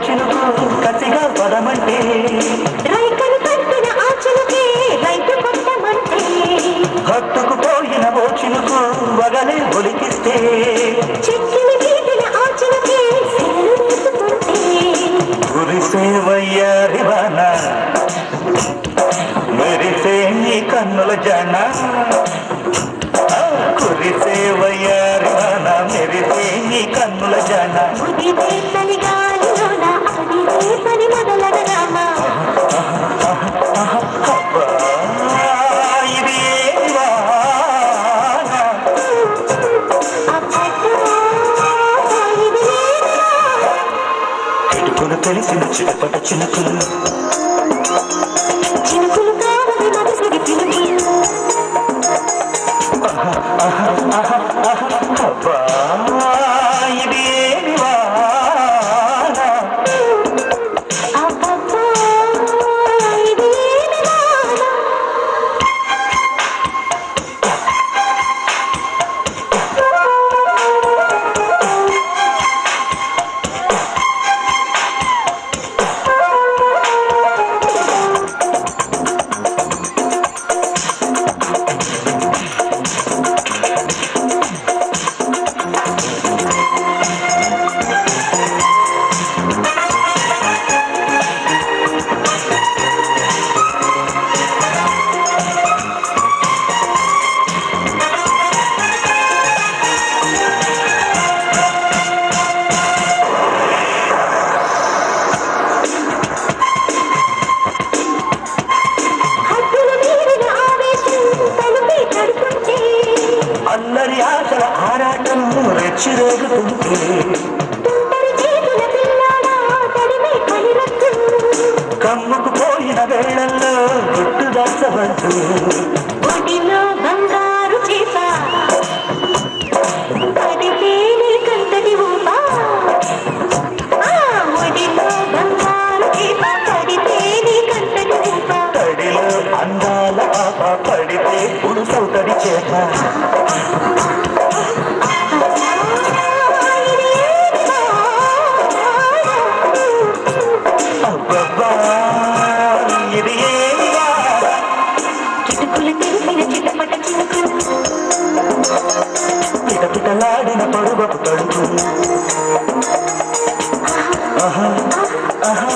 చినుకు కసిగా పదమంటే రైకలు కట్టిన ఆ చినుకే రైతు కొట్టమంటే హత్తుకుపోయిన ఓ చినుకు వగలే ఒలికిస్తే చెట్టుని గీటిన ఆ చినుకే సెల్లు వేసుకుంటే కురిసే వయ్యారివాన మెరిసే నీ కన్నుల జన కురిసే వయ్యారివాన మెరిసే నీ కన్నుల జన ఉదితే తని గాలిలోన అడిగే పని మొదలగరామా ఇది ఏది వాన కిటుకులు తెలిసిన చిటపట చినుకులు చినుకులు కావలి మనసుకి పిలుపులు అబ్బా ఇది ఏది వాన అబ్బబ్బా ఇది ఏమి వాన హద్దులు మీరిన ఆవేశం తలుపే తడుతుంటే అల్లరి ఆశల ఆరాటం రెచ్చిరేగుతుంటే తుంటరి చేతుల పిల్లాడా తడిమే కలిరద్దు కమ్ముకు పోయిన వేళల్లో గుట్టు దాచవద్దు ఒడిలో బంగారు చేప పడితే నీకంతటి ఊప ఒడిలో బంగారు చేప పడితే నీకంతటి ఊప తడిలో అందాల ఆప పడితే పుడుసవుతడి చేత అబ్బబ్బా ఇది ఏది వాన కిటుకులు తెలిసిన చిటపట చినుకులు పిటపిటలాడిన పరువపు తడుపు ఆహా ఆహా